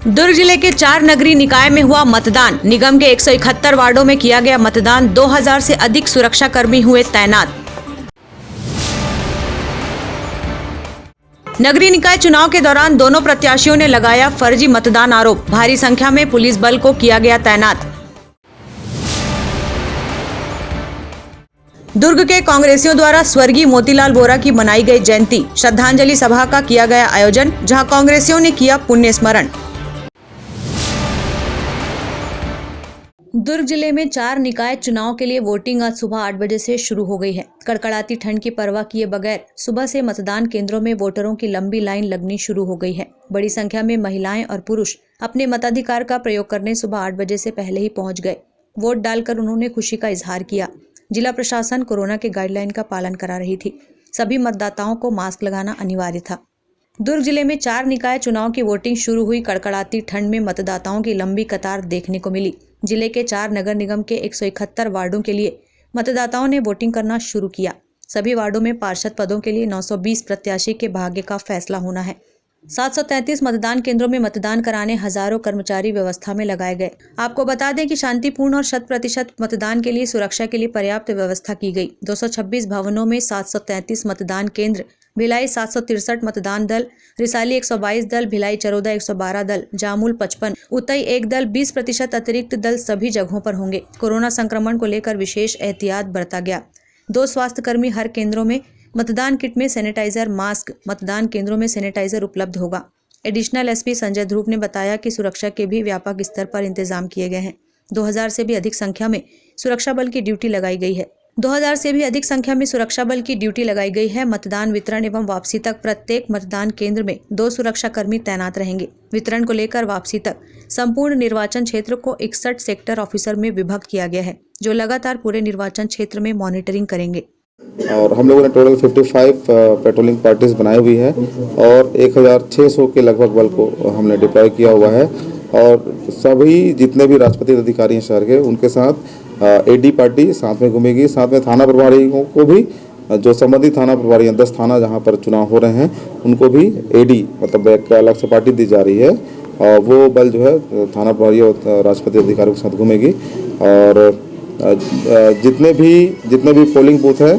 दुर्ग जिले के 4 नगरीय निकाय में हुआ मतदान। निगम के 171 वार्डों में किया गया मतदान। 2000 से अधिक सुरक्षा कर्मी हुए तैनात। नगरीय निकाय चुनाव के दौरान दोनों प्रत्याशियों ने लगाया फर्जी मतदान आरोप। भारी संख्या में पुलिस बल को किया गया तैनात। दुर्ग के कांग्रेसियों द्वारा स्वर्गीय मोतीलाल वोरा की मनाई गई जयंती। श्रद्धांजलि सभा का किया गया आयोजन, जहां कांग्रेसियों ने किया पुण्य स्मरण। दुर्ग जिले में 4 निकाय चुनाव के लिए वोटिंग आज सुबह 8 बजे से शुरू हो गई है। कड़कड़ाती ठंड की परवाह किए बगैर सुबह से मतदान केंद्रों में वोटरों की लंबी लाइन लगनी शुरू हो गई है। बड़ी संख्या में महिलाएं और पुरुष अपने मताधिकार का प्रयोग करने सुबह 8 बजे से पहले ही पहुंच गए। वोट डालकर उन्होंने खुशी का इजहार किया। जिला प्रशासन कोरोना के गाइडलाइन का पालन करा रही थी। सभी मतदाताओं को मास्क लगाना अनिवार्य था। दुर्ग जिले में 4 निकाय चुनाव की वोटिंग शुरू हुई। कड़कड़ाती ठंड में मतदाताओं की लंबी कतार देखने को मिली। जिले के 4 नगर निगम के 171 वार्डों के लिए मतदाताओं ने वोटिंग करना शुरू किया। सभी वार्डों में पार्षद पदों के लिए 920 प्रत्याशी के भाग्य का फैसला होना है। 733 मतदान केंद्रों में मतदान कराने हजारों कर्मचारी व्यवस्था में लगाए गए। आपको बता दें कि शांतिपूर्ण और 100% मतदान के लिए सुरक्षा के लिए पर्याप्त व्यवस्था की गई। 226 भवनों में 733 मतदान केंद्र, भिलाई 763 मतदान दल, रिसाली 122 दल, भिलाई चरोदा 112 दल, जामुल 55, उतई 1 दल, 20% अतिरिक्त दल सभी जगहों पर होंगे। कोरोना संक्रमण को लेकर विशेष एहतियात बरता गया। 2 स्वास्थ्यकर्मी हर केंद्रों में। मतदान किट में सैनिटाइजर, मास्क, मतदान केंद्रों में सैनिटाइजर उपलब्ध होगा। एडिशनल एसपी संजय ध्रुव ने बताया कि सुरक्षा के भी व्यापक स्तर पर इंतजाम किए गए हैं। 2000 से भी अधिक संख्या में सुरक्षा बल की ड्यूटी लगाई गई है। 2000 से भी अधिक संख्या में सुरक्षा बल की ड्यूटी लगाई गई है। मतदान वितरण एवं वापसी तक प्रत्येक मतदान केंद्र में 2 सुरक्षा कर्मी तैनात रहेंगे। वितरण को लेकर वापसी तक संपूर्ण निर्वाचन क्षेत्र को 61 सेक्टर ऑफिसर में विभक्त किया गया है, जो लगातार पूरे निर्वाचन क्षेत्र में मॉनिटरिंग करेंगे। और हम लोगों ने टोटल 55 पेट्रोलिंग पार्टीज बनाई हुई है और 1600 के लगभग बल को हमने डिप्लॉय किया हुआ है। और सभी जितने भी राजपत्रित अधिकारी हैं शहर के, उनके साथ एडी पार्टी साथ में घूमेगी। साथ में थाना प्रभारियों को भी, जो संबंधित थाना प्रभारी हैं, 10 थाना जहां पर चुनाव हो रहे हैं, उनको भी एडी मतलब एक अलग से पार्टी दी जा रही है। और वो बल जो है थाना प्रभारी और राजपत्रित अधिकारियों के साथ घूमेगी। और जितने भी पोलिंग बूथ हैं,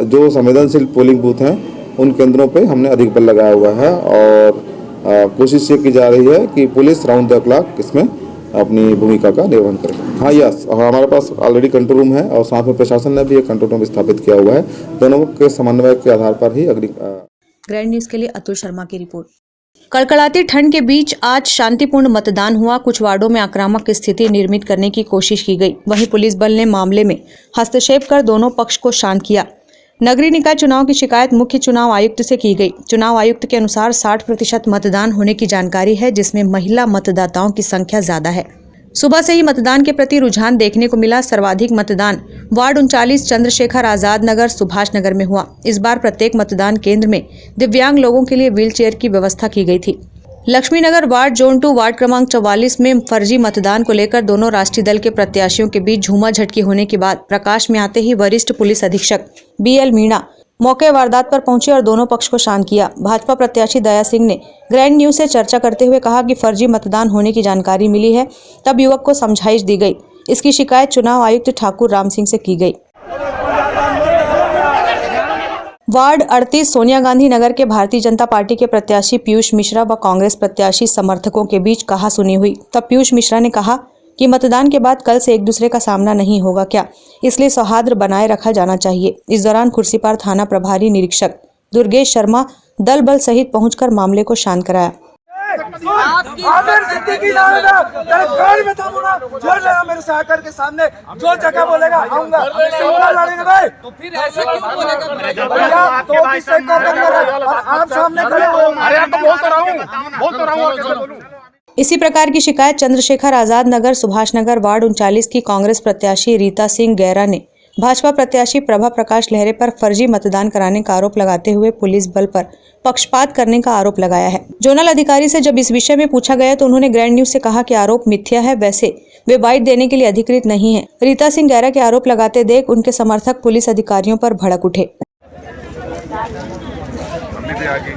जो संवेदनशील पोलिंग बूथ हैं, उन केंद्रों पे हमने अधिक बल लगाया हुआ है। और कोशिश ये की जा रही है कि पुलिस राउंड द क्लॉक इसमें अपनी भूमिका का निर्वहन करे। हाँ, यस, हमारे पास ऑलरेडी कंट्रोल रूम है और साथ में प्रशासन ने भी एक कंट्रोल रूम स्थापित किया हुआ है। दोनों के समन्वय के आधार पर ही अग्नि। ग्रैंड न्यूज के लिए अतुल शर्मा की रिपोर्ट। कड़कड़ाती ठंड के बीच आज शांतिपूर्ण मतदान हुआ। कुछ वार्डों में आक्रामक स्थिति निर्मित करने की कोशिश की गई। वहीं पुलिस बल ने मामले में हस्तक्षेप कर दोनों पक्ष को शांत किया। नगरीय निकाय चुनाव की शिकायत मुख्य चुनाव आयुक्त से की गई। चुनाव आयुक्त के अनुसार 60% मतदान होने की जानकारी है, जिसमें महिला मतदाताओं की संख्या ज्यादा है। सुबह से ही मतदान के प्रति रुझान देखने को मिला। सर्वाधिक मतदान वार्ड 39 चंद्रशेखर आजाद नगर सुभाष नगर में हुआ। इस बार प्रत्येक मतदान केंद्र में दिव्यांग लोगों के लिए व्हील चेयर की व्यवस्था की गई थी। लक्ष्मी नगर वार्ड जोन 2 वार्ड क्रमांक 44 में फर्जी मतदान को लेकर दोनों राष्ट्रीय दल के प्रत्याशियों के बीच झूमाझटकी होने के बाद प्रकाश में आते ही वरिष्ठ पुलिस अधीक्षक BL मीणा मौके वारदात पर पहुंचे और दोनों पक्ष को शांत किया। भाजपा प्रत्याशी दया सिंह ने ग्रैंड न्यूज से चर्चा करते हुए कहा कि फर्जी मतदान होने की जानकारी मिली है, तब युवक को समझाइश दी गई। इसकी शिकायत चुनाव आयुक्त ठाकुर राम सिंह से की गई। वार्ड 38 सोनिया गांधी नगर के भारतीय जनता पार्टी के प्रत्याशी पीयूष मिश्रा व कांग्रेस प्रत्याशी समर्थकों के बीच कहासुनी हुई। तब पीयूष मिश्रा ने कहा कि मतदान के बाद कल से एक दूसरे का सामना नहीं होगा क्या, इसलिए सौहार्द बनाए रखा जाना चाहिए। इस दौरान खुर्सीपार थाना प्रभारी निरीक्षक दुर्गेश शर्मा दल बल सहित पहुंचकर मामले को शांत कराया। मेरे सहकर के सामने जो जगह बोलेगा आऊंगा। तो फिर ऐसे क्यों बोलेगा? आप सामने खड़े हो। बोल तो रहा हूं। इसी प्रकार की शिकायत चंद्रशेखर आजाद नगर सुभाष नगर वार्ड 39 की कांग्रेस प्रत्याशी रीता सिंह गैरा ने भाजपा प्रत्याशी प्रभा प्रकाश लहरे पर फर्जी मतदान कराने का आरोप लगाते हुए पुलिस बल पर पक्षपात करने का आरोप लगाया है। जोनल अधिकारी से जब इस विषय में पूछा गया तो उन्होंने ग्रैंड न्यूज से कहा कि आरोप मिथ्या है, वैसे वे बाइट देने के लिए अधिकृत नहीं है। रीता सिंह गैरा के आरोप लगाते देख उनके समर्थक पुलिस अधिकारियों पर भड़क उठे। हमने भी आगे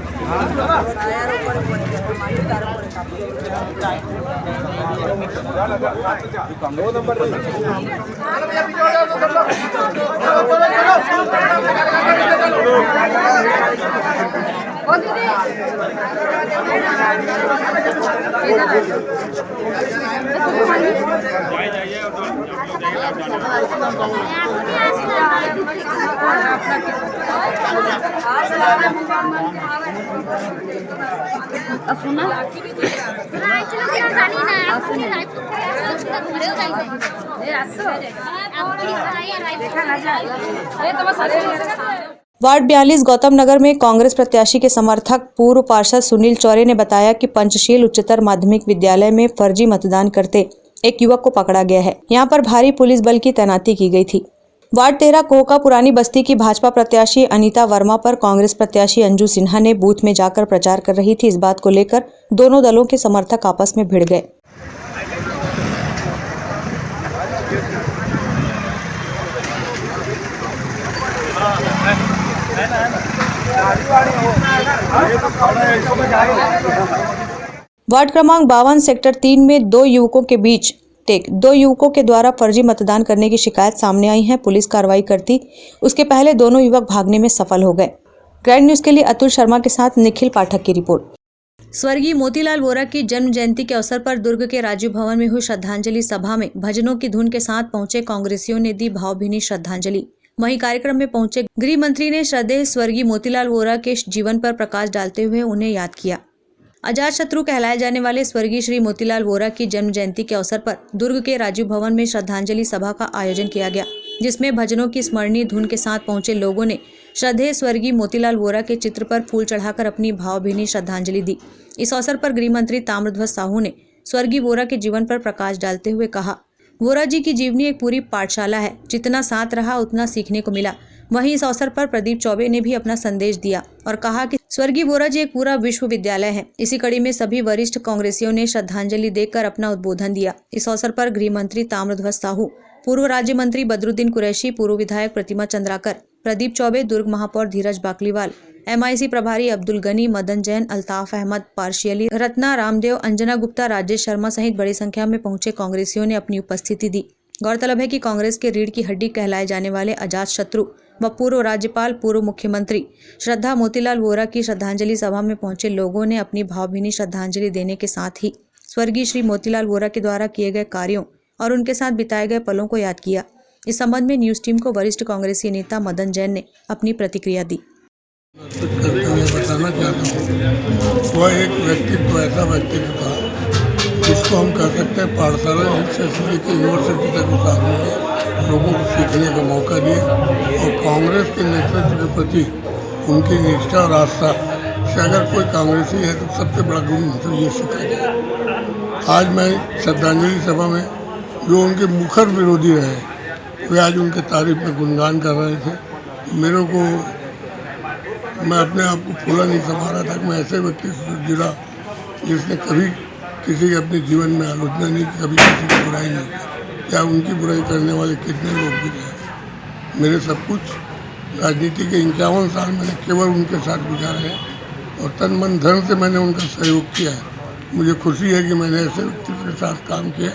वार्ड 42 गौतम नगर में कांग्रेस प्रत्याशी के समर्थक पूर्व पार्षद सुनील चौरे ने बताया कि पंचशील उच्चतर माध्यमिक विद्यालय में फर्जी मतदान करते एक युवक को पकड़ा गया है। यहां पर भारी पुलिस बल की तैनाती की गई थी। वार्ड 13 कोहका पुरानी बस्ती की भाजपा प्रत्याशी अनीता वर्मा पर कांग्रेस प्रत्याशी अंजू सिन्हा ने बूथ में जाकर प्रचार कर रही थी। इस बात को लेकर दोनों दलों के समर्थक आपस में भिड़ गए। वार्ड क्रमांक 52 सेक्टर 3 में दो युवकों के द्वारा फर्जी मतदान करने की शिकायत सामने आई है। पुलिस कार्रवाई करती उसके पहले दोनों युवक भागने में सफल हो गए। ग्रैंड न्यूज के लिए अतुल शर्मा के साथ निखिल पाठक की रिपोर्ट। स्वर्गीय मोतीलाल वोरा की जन्म जयंती के अवसर पर दुर्ग के राजीव भवन में हुई श्रद्धांजलि सभा में भजनों की धुन के साथ पहुंचे कांग्रेसियों ने दी भावभीनी श्रद्धांजलि। वहीं कार्यक्रम में पहुंचे गृह मंत्री ने श्रद्धेय स्वर्गीय मोतीलाल वोरा के जीवन पर प्रकाश डालते हुए उन्हें याद किया। अजात शत्रु कहलाए जाने वाले स्वर्गीय श्री मोतीलाल वोरा की जन्म जयंती के अवसर पर दुर्ग के राजीव भवन में श्रद्धांजलि सभा का आयोजन किया गया, जिसमें भजनों की स्मरणीय धुन के साथ पहुंचे लोगों ने श्रद्धेय स्वर्गीय मोतीलाल वोरा के चित्र पर फूल चढ़ाकर अपनी भावभीनी श्रद्धांजलि दी। इस अवसर पर गृह मंत्री ताम्रध्वज साहू ने स्वर्गीय वोरा के जीवन पर प्रकाश डालते हुए कहा, वोरा जी की जीवनी एक पूरी पाठशाला है। जितना साथ रहा उतना सीखने को मिला। वहीं इस अवसर पर प्रदीप चौबे ने भी अपना संदेश दिया और कहा कि स्वर्गीय वोरा जी एक पूरा विश्वविद्यालय है। इसी कड़ी में सभी वरिष्ठ कांग्रेसियों ने श्रद्धांजलि देकर अपना उद्बोधन दिया। इस अवसर पर गृह मंत्री ताम्रध्वज साहू, पूर्व राज्य मंत्री बदरुद्दीन कुरैशी, पूर्व विधायक प्रतिमा चंद्राकर, प्रदीप चौबे, दुर्ग महापौर धीरज बाकलीवाल, MIC प्रभारी अब्दुल गनी, मदन जैन, अल्ताफ अहमद पार्शियली, रत्ना रामदेव, अंजना गुप्ता, राजेश शर्मा सहित बड़ी संख्या में पहुंचे कांग्रेसियों ने अपनी उपस्थिति दी। गौरतलब है कि कांग्रेस के रीढ़ की हड्डी कहलाए जाने वाले अजात शत्रु व पूर्व राज्यपाल, पूर्व मुख्यमंत्री श्रद्धा मोतीलाल वोरा की श्रद्धांजलि सभा में पहुंचे लोगों ने अपनी भावभीनी श्रद्धांजलि देने के साथ ही स्वर्गीय श्री मोतीलाल वोरा के द्वारा किए गए कार्यों और उनके साथ बिताए गए पलों को याद किया। इस संबंध में न्यूज टीम को वरिष्ठ कांग्रेसी नेता मदन जैन ने अपनी प्रतिक्रिया दी। बताना चाहता हूँ, वह एक व्यक्तित्व ऐसा व्यक्तित्व था जिसको हम कह सकते हैं पाठशाला से लेकर यूनिवर्सिटी तक उस आदमी ने लोगों को सीखने का मौका दिया और कांग्रेस के नेतृत्व के प्रति उनकी निष्ठा और आस्था से अगर कोई कांग्रेसी है तो सबसे बड़ा गुण तो ये सीखा गया। आज मैं श्रद्धांजलि सभा में जो उनके मुखर विरोधी रहे वे आज उनके तारीफ में गुणगान कर रहे थे। मेरे को मैं अपने आप को फूला नहीं समा रहा था कि मैं ऐसे व्यक्ति से जुड़ा जिसने कभी किसी के अपने जीवन में आलोचना नहीं की, कभी किसी की बुराई नहीं की। क्या उनकी बुराई करने वाले कितने लोग भी रहे। मेरे सब कुछ राजनीति के 51 साल मैंने केवल उनके साथ गुजारे हैं और तन मन धन से मैंने उनका सहयोग किया है। मुझे खुशी है कि मैंने ऐसे व्यक्ति के साथ काम किया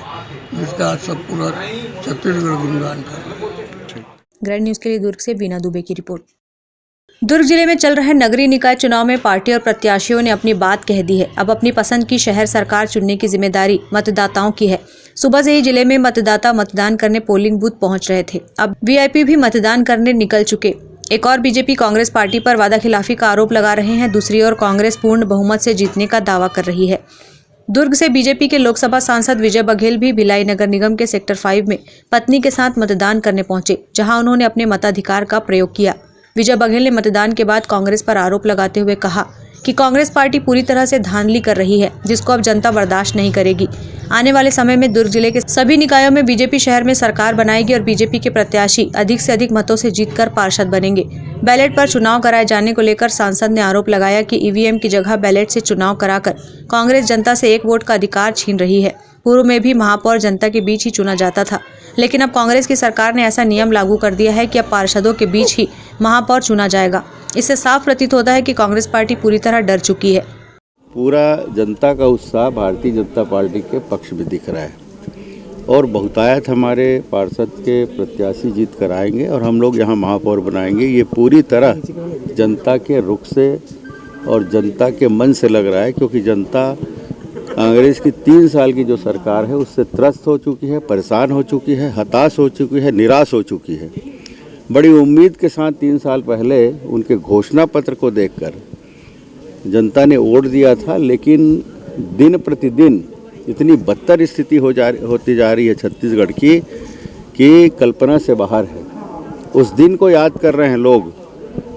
जिसका आज सब पूरा छत्तीसगढ़ गुणगान कर रहा है। ग्रैंड न्यूज के लिए दुर्ग से बीना दुबे की रिपोर्ट। दुर्ग जिले में चल रहे नगरीय निकाय चुनाव में पार्टी और प्रत्याशियों ने अपनी बात कह दी है। अब अपनी पसंद की शहर सरकार चुनने की जिम्मेदारी मतदाताओं की है। सुबह से ही जिले में मतदाता मतदान करने पोलिंग बूथ पहुंच रहे थे। अब VIP भी मतदान करने निकल चुके। एक और बीजेपी कांग्रेस पार्टी पर वादाखिलाफी का आरोप लगा रहे हैं। दूसरी ओर कांग्रेस पूर्ण बहुमत से जीतने का दावा कर रही है। दुर्ग से बीजेपी के लोकसभा सांसद विजय बघेल भी भिलाई नगर निगम के सेक्टर 5 में पत्नी के साथ मतदान करने पहुंचे, जहां उन्होंने अपने मताधिकार का प्रयोग किया। विजय बघेल ने मतदान के बाद कांग्रेस पर आरोप लगाते हुए कहा कि कांग्रेस पार्टी पूरी तरह से धांधली कर रही है, जिसको अब जनता बर्दाश्त नहीं करेगी। आने वाले समय में दुर्ग जिले के सभी निकायों में बीजेपी शहर में सरकार बनाएगी और बीजेपी के प्रत्याशी अधिक से अधिक मतों से जीतकर पार्षद बनेंगे। बैलेट पर चुनाव कराए जाने को लेकर सांसद ने आरोप लगाया कि EVM की जगह बैलेट से चुनाव कराकर कांग्रेस जनता से 1 वोट का अधिकार छीन रही है। पूर्व में भी महापौर जनता के बीच ही चुना जाता था, लेकिन अब कांग्रेस की सरकार ने ऐसा नियम लागू कर दिया है कि अब पार्षदों के बीच ही महापौर चुना जाएगा। इससे साफ प्रतीत होता है कि कांग्रेस पार्टी पूरी तरह डर चुकी है। पूरा जनता का उत्साह भारतीय जनता पार्टी के पक्ष में दिख रहा है और बहुतायत हमारे पार्षद के प्रत्याशी जीत कर आएंगे और हम लोग यहाँ महापौर बनाएंगे। ये पूरी तरह जनता के रुख से और जनता के मन से लग रहा है, क्योंकि जनता कांग्रेस की 3 साल की जो सरकार है उससे त्रस्त हो चुकी है, परेशान हो चुकी है, हताश हो चुकी है, निराश हो चुकी है। बड़ी उम्मीद के साथ 3 साल पहले उनके घोषणा पत्र को देखकर जनता ने वोट दिया था, लेकिन दिन प्रतिदिन इतनी बदतर स्थिति होती जा रही है छत्तीसगढ़ की कि कल्पना से बाहर है। उस दिन को याद कर रहे हैं लोग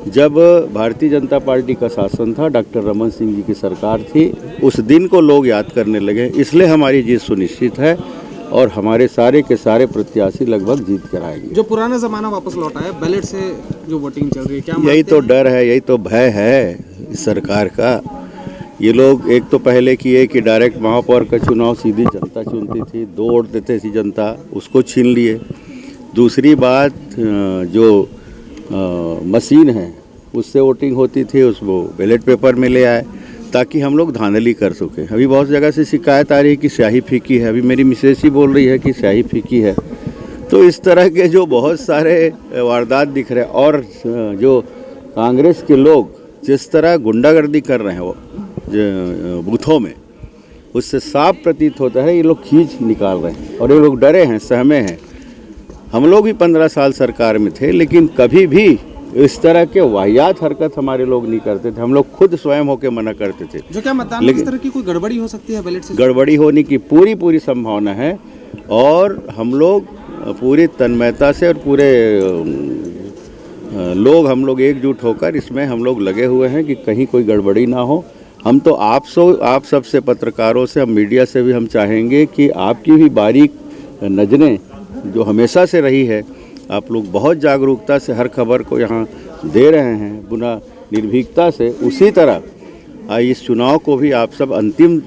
जब भारतीय जनता पार्टी का शासन था, डॉक्टर रमन सिंह जी की सरकार थी। उस दिन को लोग याद करने लगे, इसलिए हमारी जीत सुनिश्चित है और हमारे सारे के सारे प्रत्याशी लगभग जीत कर आएंगे। जो पुराना ज़माना वापस लौटा है, बैलेट से जो वोटिंग चल रही है, क्या यही तो डर है, यही तो भय है इस सरकार का। ये लोग एक तो पहले किए कि डायरेक्ट महापौर का चुनाव सीधी जनता चुनती थी, 2 वोट देते थी जनता, उसको छीन लिए। दूसरी बात जो मशीन है उससे वोटिंग होती थी, उसको बैलेट पेपर में ले आए ताकि हम लोग धांधली कर सकें। अभी बहुत जगह से शिकायत आ रही है कि स्याही फीकी है, अभी मेरी मिसेस ही बोल रही है कि स्याही फीकी है। तो इस तरह के जो बहुत सारे वारदात दिख रहे हैं और जो कांग्रेस के लोग जिस तरह गुंडागर्दी कर रहे हैं वो बूथों में, उससे साफ प्रतीत होता है ये लोग खींच निकाल रहे हैं और ये लोग डरे हैं, सहमे हैं। हम लोग भी 15 साल सरकार में थे, लेकिन कभी भी इस तरह के वाहियात हरकत हमारे लोग नहीं करते थे। हम लोग खुद स्वयं होकर मना करते थे। जो क्या मतदान में इस तरह की कोई गड़बड़ी हो सकती है बैलेट से? गड़बड़ी होने की पूरी संभावना है और हम लोग पूरी तन्मयता से और पूरे लोग हम लोग एकजुट होकर इसमें हम लोग लगे हुए हैं कि कहीं कोई गड़बड़ी ना हो। हम तो आप सबसे पत्रकारों से, हम मीडिया से भी हम चाहेंगे कि आपकी भी बारीक नज़रें जो हमेशा से रही है, आप लोग बहुत जागरूकता से हर खबर को यहाँ दे रहे हैं, पुनः निर्भीकता से, उसी तरह इस चुनाव को भी आप सब अंतिम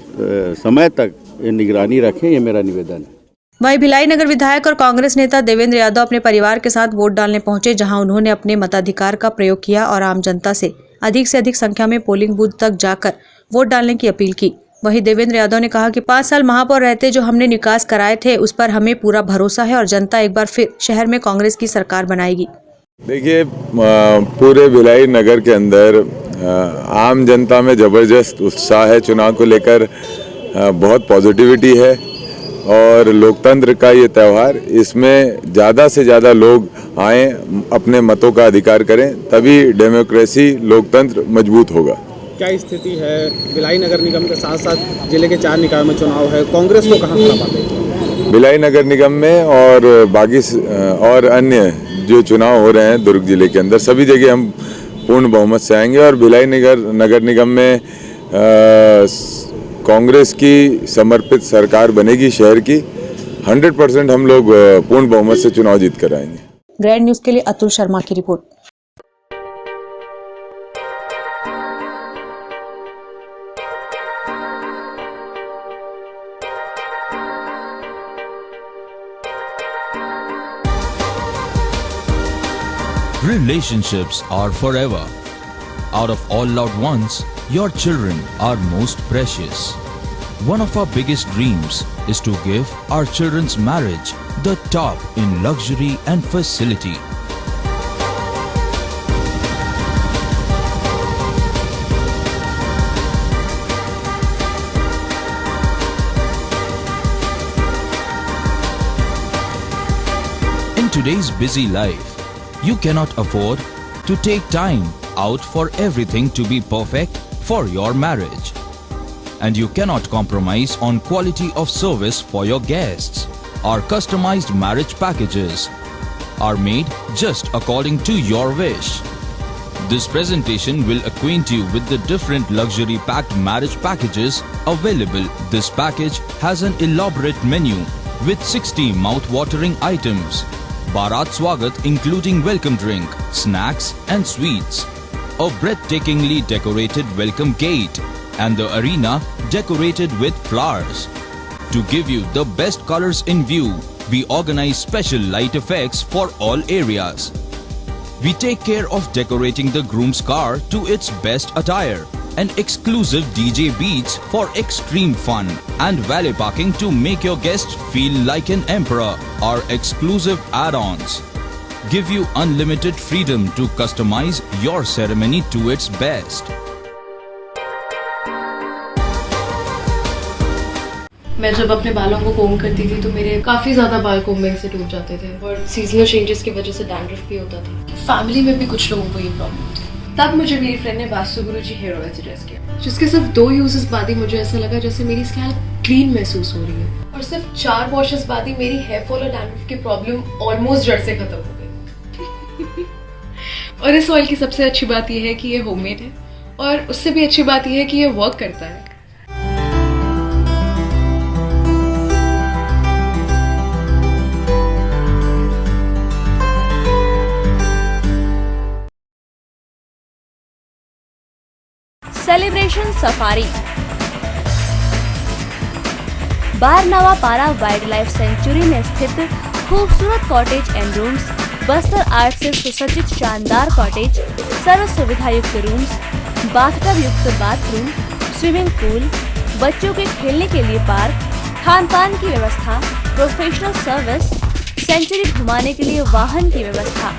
समय तक निगरानी रखें, ये मेरा निवेदन है। वहीं भिलाई नगर विधायक और कांग्रेस नेता देवेंद्र यादव अपने परिवार के साथ वोट डालने पहुंचे, जहां उन्होंने अपने मताधिकार का प्रयोग किया और आम जनता से अधिक संख्या में पोलिंग बूथ तक जाकर वोट डालने की अपील की। वहीं देवेंद्र यादव ने कहा कि 5 साल महापौर रहते जो हमने विकास कराए थे उस पर हमें पूरा भरोसा है और जनता एक बार फिर शहर में कांग्रेस की सरकार बनाएगी। देखिए, पूरे भिलाई नगर के अंदर आम जनता में ज़बरदस्त उत्साह है चुनाव को लेकर, बहुत पॉजिटिविटी है और लोकतंत्र का ये त्यौहार, इसमें ज़्यादा से ज़्यादा लोग आएँ, अपने मतों का अधिकार करें, तभी डेमोक्रेसी, लोकतंत्र मजबूत होगा। क्या स्थिति है भिलाई नगर निगम के साथ साथ जिले के 4 निकायों में चुनाव है, कांग्रेस को कहाँ खड़ा पाते हैं? भिलाई नगर निगम में और बाकी और अन्य जो चुनाव हो रहे हैं दुर्ग जिले के अंदर, सभी जगह हम पूर्ण बहुमत से आएंगे और भिलाई नगर निगम में कांग्रेस की समर्पित सरकार बनेगी शहर की। 100% हम लोग पूर्ण बहुमत से चुनाव जीत कर आएंगे। ग्रैंड न्यूज़ के लिए अतुल शर्मा की report. Relationships are forever. Out of all loved ones, your children are most precious. One of our biggest dreams is to give our children's marriage the top in luxury and facility. In today's busy life, you cannot afford to take time out for everything to be perfect for your marriage. And you cannot compromise on quality of service for your guests. Our customized marriage packages are made just according to your wish. This presentation will acquaint you with the different luxury packed marriage packages available. This package has an elaborate menu with 60 mouth-watering items. Bharat Swagat including welcome drink, snacks and sweets, a breathtakingly decorated welcome gate and the arena decorated with flowers. To give you the best colors in view, we organize special light effects for all areas. We take care of decorating the groom's car to its best attire and exclusive DJ beats for extreme fun and valet parking to make your guests feel like an emperor. Our exclusive add-ons give you unlimited freedom to customize your ceremony to its best. मैं जब अपने बालों को कोम करती थी तो मेरे काफ़ी ज़्यादा बाल कोम्बिंग से टूट जाते थे और सीजनल चेंजेस की वजह से डैंड्रफ भी होता था। फैमिली में भी कुछ लोगों को ये प्रॉब्लम थी। तब मुझे मेरी फ्रेंड ने वास्तुगुरुजी हेयर ऑयल सजेस्ट किया, जिसके सिर्फ 2 यूजेस बाद ही मुझे ऐसा लगा जैसे मेरी स्कैल्प क्लीन महसूस हो रही है और सिर्फ 4 वॉशेस बाद ही मेरी हेयर फॉल और डैंड्रफ की प्रॉब्लम ऑलमोस्ट जड़ से खत्म हो गई। और इस ऑयल की सबसे अच्छी बात यह है कि ये होममेड है और उससे भी अच्छी बात यह है कि ये वर्क करता है। Celebration safari Barnawapara wild life sanctuary में स्थित खूबसूरत cottage and rooms, Bastar art से सुसज्जित शानदार कॉटेज, सर्व सुविधा युक्त रूम्स, बाथटब युक्त बाथरूम, स्विमिंग पूल, बच्चों के खेलने के लिए पार्क, खान पान की व्यवस्था, प्रोफेशनल सर्विस, सेंचुरी घुमाने के लिए वाहन की व्यवस्था।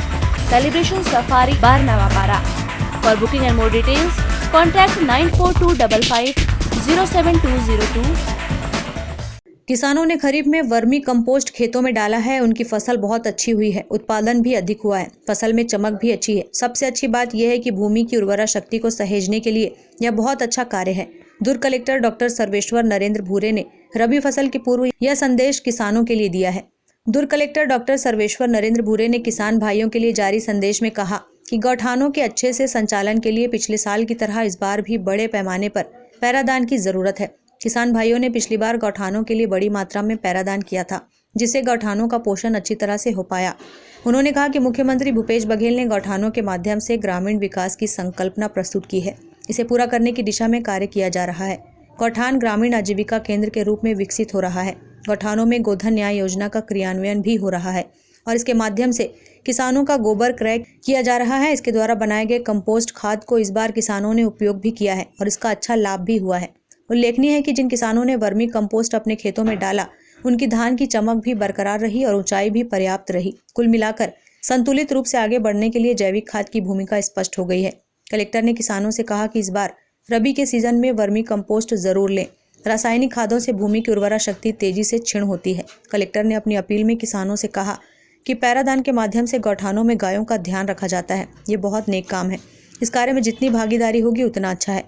Celebration safari Barnawapara. For booking and more details contact 9425072002। किसानों ने खरीफ में वर्मी कंपोस्ट खेतों में डाला है। उनकी फसल बहुत अच्छी हुई है, उत्पादन भी अधिक हुआ है, फसल में चमक भी अच्छी है। सबसे अच्छी बात यह है कि भूमि की उर्वरा शक्ति को सहेजने के लिए यह बहुत अच्छा कार्य है। दुर्ग कलेक्टर डॉक्टर सर्वेश्वर नरेंद्र भूरे ने रबी फसल के पूर्व यह संदेश किसानों के लिए दिया है। दुर्ग कलेक्टर डॉक्टर सर्वेश्वर नरेंद्र भूरे ने किसान भाइयों के लिए जारी संदेश में कहा कि गौठानों के अच्छे से संचालन के लिए पिछले साल की तरह इस बार भी बड़े पैमाने पर पैरादान की जरूरत है। किसान भाइयों ने पिछली बार गौठानों के लिए बड़ी मात्रा में पैरादान किया था, जिससे गौठानों का पोषण अच्छी तरह से हो पाया। उन्होंने कहा कि मुख्यमंत्री भूपेश बघेल ने गौठानों के माध्यम से ग्रामीण विकास की संकल्पना प्रस्तुत की है। इसे पूरा करने की दिशा में कार्य किया जा रहा है। गौठान ग्रामीण आजीविका केंद्र के रूप में विकसित हो रहा है। गौठानों में गोधन न्याय योजना का क्रियान्वयन भी हो रहा है और इसके माध्यम से किसानों का गोबर क्रय किया जा रहा है। इसके द्वारा बनाए गए कंपोस्ट खाद को इस बार किसानों ने उपयोग भी किया है और इसका अच्छा लाभ भी हुआ है। उल्लेखनीय है कि जिन किसानों ने वर्मी कंपोस्ट अपने खेतों में डाला, उनकी धान की चमक भी बरकरार रही और ऊंचाई भी पर्याप्त रही। कुल मिलाकर संतुलित रूप से आगे बढ़ने के लिए जैविक खाद की भूमिका स्पष्ट हो गई है। कलेक्टर ने किसानों से कहा कि इस बार रबी के सीजन में वर्मी कंपोस्ट जरूर लें। रासायनिक खादों से भूमि की उर्वरा शक्ति तेजी से क्षीण होती है। कलेक्टर ने अपनी अपील में किसानों से कहा कि पैरादान के माध्यम से गौठानों में गायों का ध्यान रखा जाता है। ये बहुत नेक काम है। इस कार्य में जितनी भागीदारी होगी उतना अच्छा है।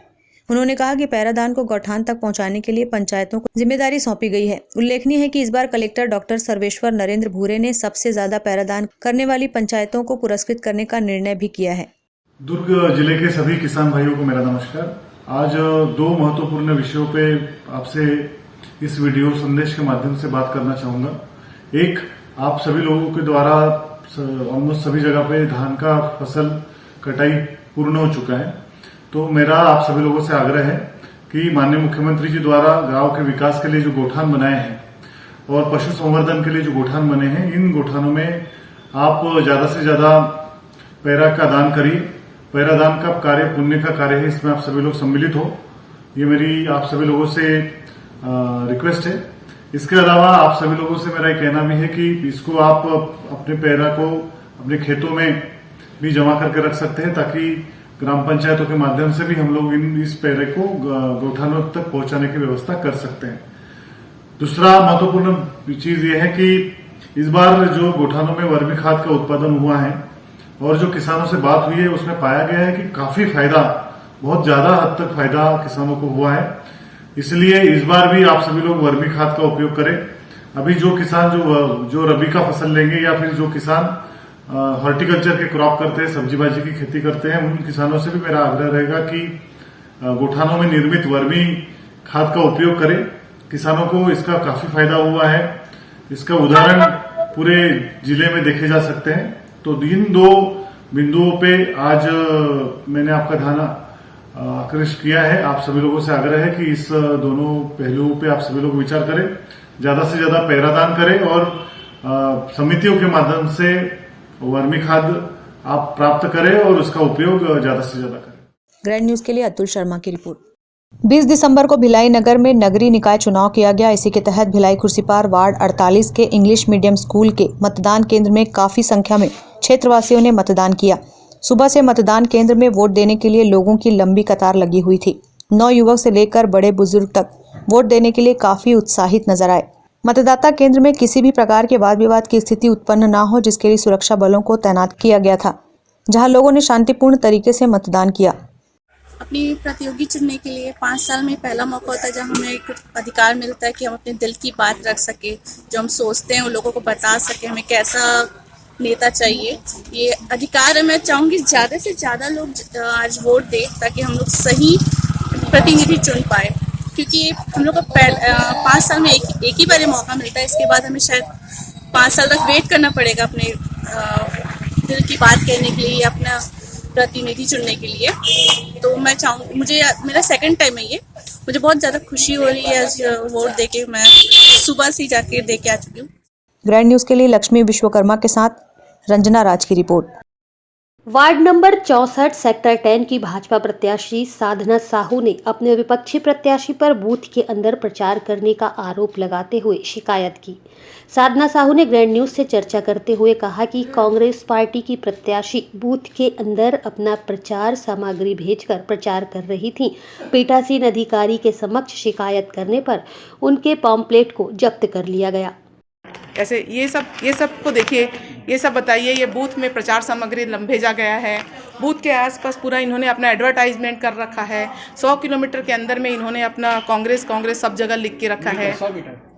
उन्होंने कहा कि पैरादान को गौठान तक पहुंचाने के लिए पंचायतों को जिम्मेदारी सौंपी गई है। उल्लेखनीय है कि इस बार कलेक्टर डॉक्टर सर्वेश्वर नरेंद्र भूरे ने सबसे ज्यादा पैरादान करने वाली पंचायतों को पुरस्कृत करने का निर्णय भी किया है। दुर्ग जिले के सभी किसान भाइयों को मेरा नमस्कार। आज 2 महत्वपूर्ण विषयों पे आपसे इस वीडियो संदेश के माध्यम से बात करना चाहूंगा। एक, आप सभी लोगों के द्वारा ऑलमोस्ट सभी जगह पे धान का फसल कटाई पूर्ण हो चुका है, तो मेरा आप सभी लोगों से आग्रह है कि माननीय मुख्यमंत्री जी द्वारा गांव के विकास के लिए जो गोठान बनाए हैं और पशु संवर्धन के लिए जो गोठान बने हैं, इन गोठानों में आप ज्यादा से ज्यादा पैरा का दान करिए। पैरादान का कार्य पुण्य का कार्य है, इसमें आप सभी लोग सम्मिलित हो, ये मेरी आप सभी लोगों से रिक्वेस्ट है। इसके अलावा आप सभी लोगों से मेरा ये कहना भी है कि इसको आप अपने पैरा को अपने खेतों में भी जमा करके रख सकते हैं, ताकि ग्राम पंचायतों के माध्यम से भी हम लोग इस पैरे को गौठानों तक पहुंचाने की व्यवस्था कर सकते हैं। दूसरा महत्वपूर्ण चीज ये है कि इस बार जो गौठानों में वर्मी खाद का उत्पादन हुआ है और जो किसानों से बात हुई है, उसमें पाया गया है कि काफी फायदा, बहुत ज्यादा हद तक फायदा किसानों को हुआ है। इसलिए इस बार भी आप सभी लोग वर्मी खाद का उपयोग करें। अभी जो किसान जो रबी का फसल लेंगे या फिर जो किसान हॉर्टिकल्चर के क्रॉप करते हैं, सब्जी भाजी की खेती करते हैं, उन किसानों से भी मेरा आग्रह रहेगा कि गोठानों में निर्मित वर्मी खाद का उपयोग करें। किसानों को इसका काफी फायदा हुआ है। इसका उदाहरण पूरे जिले में देखे जा सकते हैं। तो इन 2 बिंदुओं पे आज मैंने आपका ध्यान आकृष्ट किया है। आप सभी लोगों से आग्रह है कि इस दोनों पहलुओं पे आप सभी लोग विचार करें, ज्यादा से ज्यादा पैरादान करें और समितियों के माध्यम से वर्मी खाद आप प्राप्त करें और उसका उपयोग ज्यादा से ज्यादा करें। ग्रैंड न्यूज के लिए अतुल शर्मा की रिपोर्ट। 20 दिसंबर को भिलाई नगर में नगरीय निकाय चुनाव किया गया। इसी के तहत भिलाई खुर्सीपार वार्ड 48 के इंग्लिश मीडियम स्कूल के मतदान केंद्र में काफी संख्या में क्षेत्रवासियों ने मतदान किया। सुबह से मतदान केंद्र में वोट देने के लिए लोगों की लंबी कतार लगी हुई थी। नौयुवक से लेकर बड़े बुजुर्ग तक वोट देने के लिए काफी उत्साहित नजर आए। मतदाता केंद्र में किसी भी प्रकार के वाद विवाद की स्थिति उत्पन्न न हो, जिसके लिए सुरक्षा बलों को तैनात किया गया था, जहां लोगों ने शांतिपूर्ण तरीके से मतदान किया। अपनी प्रतियोगी चुनने के लिए 5 साल में पहला मौका होता है जब हमें एक अधिकार मिलता है कि हम अपने दिल की बात रख सके, जो हम सोचते हैं उन लोगों को बता सके, हमें कैसा नेता चाहिए। ये अधिकार है। मैं चाहूँगी ज़्यादा से ज़्यादा लोग आज वोट दें ताकि हम लोग सही प्रतिनिधि चुन पाए, क्योंकि हम लोग को 5 साल में एक ही बार मौका मिलता है। इसके बाद हमें शायद 5 साल तक वेट करना पड़ेगा अपने दिल की बात कहने के लिए, अपना प्रतिनिधि चुनने के लिए। तो मैं चाहूँ, मुझे मेरा सेकंड टाइम है ये, मुझे बहुत ज़्यादा खुशी हो रही है आज वोट देके। मैं सुबह से जाके दे के आ चुकी हूँ। ग्रैंड न्यूज के लिए लक्ष्मी विश्वकर्मा के साथ रंजना राज की रिपोर्ट। वार्ड नंबर 64 सेक्टर 10 की भाजपा प्रत्याशी साधना साहू ने अपने विपक्षी प्रत्याशी पर बूथ के अंदर प्रचार करने का आरोप लगाते हुए शिकायत की। साधना साहू ने ग्रैंड न्यूज से चर्चा करते हुए कहा कि कांग्रेस पार्टी की प्रत्याशी बूथ के अंदर अपना प्रचार सामग्री भेजकर प्रचार कर रही थी। पीठासीन अधिकारी के समक्ष शिकायत करने पर उनके पॉम्पलेट को जब्त कर लिया गया। ऐसे ये सब को देखिए, ये सब बताइए, ये बूथ में प्रचार सामग्री भेजा गया है। बूथ के आसपास पूरा इन्होंने अपना एडवर्टाइजमेंट कर रखा है। 100 किलोमीटर के अंदर में इन्होंने अपना कांग्रेस सब जगह लिख के रखा है।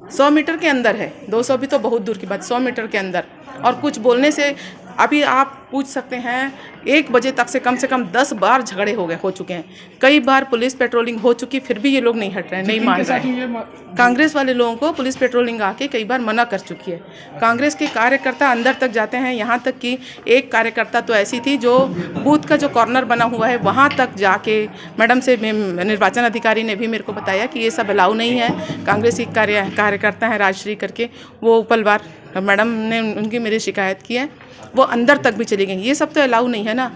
100 मीटर के अंदर है, 200 भी तो बहुत दूर की बात, 100 मीटर के अंदर। और कुछ बोलने से अभी आप पूछ सकते हैं, 1 बजे तक से कम 10 बार झगड़े हो चुके हैं। कई बार पुलिस पेट्रोलिंग हो चुकी, फिर भी ये लोग नहीं हट रहे हैं, नहीं मान रहे हैं। कांग्रेस वाले लोगों को पुलिस पेट्रोलिंग आके कई बार मना कर चुकी है। कांग्रेस के कार्यकर्ता अंदर तक जाते हैं, यहाँ तक कि एक कार्यकर्ता तो ऐसी थी जो बूथ का जो कॉर्नर बना हुआ है वहाँ तक जाके मैडम से, निर्वाचन अधिकारी ने भी मेरे को बताया कि ये सब अलाउ नहीं है। कांग्रेस की कार्यकर्ता है राजश्री करके, वो उपलवार मैडम ने उनकी मेरी शिकायत की है, वो अंदर तक भी चली गई। ये सब तो अलाउ नहीं है ना।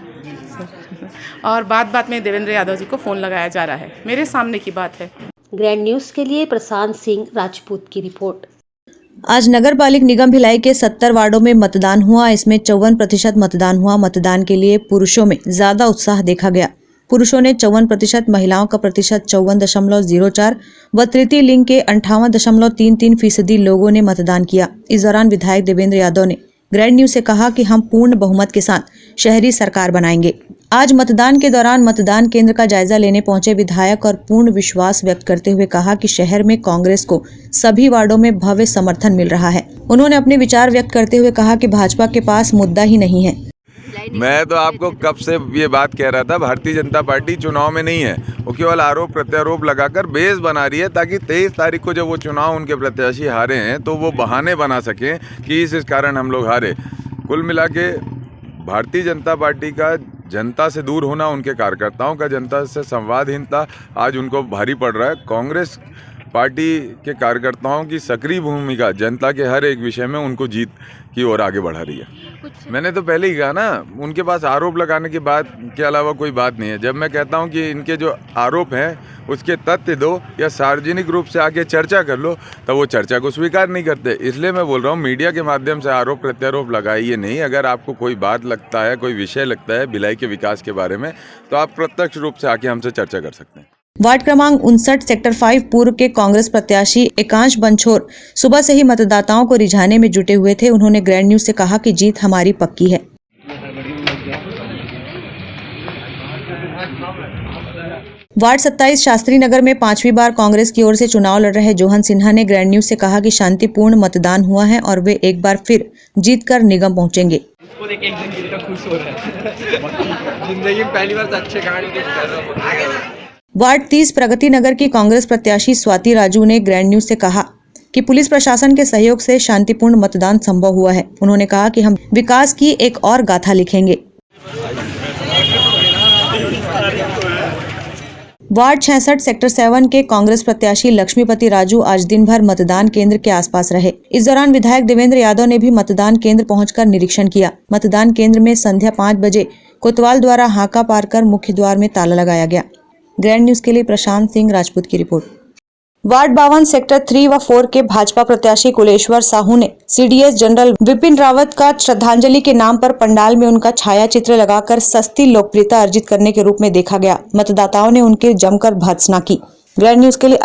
और बात में देवेंद्र यादव जी को फ़ोन लगाया जा रहा है, मेरे सामने की बात है। ग्रैंड न्यूज के लिए प्रशांत सिंह राजपूत की रिपोर्ट। आज नगर पालिक निगम भिलाई के 70 वार्डों में मतदान हुआ। इसमें 54% मतदान हुआ। मतदान के लिए पुरुषों में ज्यादा उत्साह देखा गया। पुरुषों ने 54%, महिलाओं का प्रतिशत 54.04 व तृतीय लिंग के 58.33% लोगों ने मतदान किया। इस दौरान विधायक देवेंद्र यादव ने ग्रैंड न्यूज से कहा कि हम पूर्ण बहुमत के साथ शहरी सरकार बनाएंगे। आज मतदान के दौरान मतदान केंद्र का जायजा लेने पहुंचे विधायक और पूर्ण विश्वास व्यक्त करते हुए कहा कि शहर में कांग्रेस को सभी वार्डों में भव्य समर्थन मिल रहा है। उन्होंने अपने विचार व्यक्त करते हुए कहा कि भाजपा के पास मुद्दा ही नहीं है। मैं तो आपको कब से ये बात कह रहा था, भारतीय जनता पार्टी चुनाव में नहीं है। वो केवल आरोप प्रत्यारोप लगाकर बेस बना रही है ताकि 23 तारीख को जब वो चुनाव उनके प्रत्याशी हारे हैं तो वो बहाने बना सकें कि इस कारण हम लोग हारे। कुल मिला के भारतीय जनता पार्टी का जनता से दूर होना, उनके कार्यकर्ताओं का जनता से संवादहीनता आज उनको भारी पड़ रहा है। कांग्रेस पार्टी के कार्यकर्ताओं की सक्रिय भूमिका जनता के हर एक विषय में उनको जीत की ओर आगे बढ़ा रही है। मैंने तो पहले ही कहा ना, उनके पास आरोप लगाने की बात के अलावा कोई बात नहीं है। जब मैं कहता हूं कि इनके जो आरोप हैं उसके तथ्य दो या सार्वजनिक रूप से आके चर्चा कर लो, तब वो चर्चा को स्वीकार नहीं करते। इसलिए मैं बोल रहा हूँ, मीडिया के माध्यम से आरोप प्रत्यारोप लगाइए नहीं। अगर आपको कोई बात लगता है, कोई विषय लगता है भिलाई के विकास के बारे में, तो आप प्रत्यक्ष रूप से आके हमसे चर्चा कर सकते हैं। वार्ड क्रमांक 59 सेक्टर 5 पूर्व के कांग्रेस प्रत्याशी एकांश बंछोर सुबह से ही मतदाताओं को रिझाने में जुटे हुए थे। उन्होंने ग्रैंड न्यूज से कहा कि जीत हमारी पक्की है। वार्ड 27 शास्त्री नगर में 5वीं बार कांग्रेस की ओर से चुनाव लड़ रहे जोहन सिन्हा ने ग्रैंड न्यूज से कहा कि शांतिपूर्ण मतदान हुआ है और वे एक बार फिर जीतकर निगम पहुंचेंगे। जिंदगी में पहली बार अच्छे कहानी। वार्ड 30 प्रगति नगर की कांग्रेस प्रत्याशी स्वाति राजू ने ग्रैंड न्यूज से कहा कि पुलिस प्रशासन के सहयोग से शांतिपूर्ण मतदान संभव हुआ है। उन्होंने कहा कि हम विकास की एक और गाथा लिखेंगे। वार्ड 66 सेक्टर 7 के कांग्रेस प्रत्याशी लक्ष्मीपति राजू आज दिन भर मतदान केंद्र के आसपास रहे। इस दौरान विधायक देवेंद्र यादव ने भी मतदान केंद्र पहुंचकर निरीक्षण किया। मतदान केंद्र में संध्या 5 बजे कोतवाल द्वारा हाका पार कर मुख्य द्वार में ताला लगाया गया। ग्रैंड न्यूज के लिए प्रशांत सिंह राजपूत की रिपोर्ट। वार्ड 52 सेक्टर 3 व 4 के भाजपा प्रत्याशी कुलेश्वर साहू ने सीडीएस जनरल विपिन रावत का श्रद्धांजलि के नाम पर पंडाल में उनका छाया चित्र लगाकर सस्ती लोकप्रियता अर्जित करने के रूप में देखा गया। मतदाताओं ने उनके जमकर भर्त्सना की। ग्रैंड न्यूज के लिए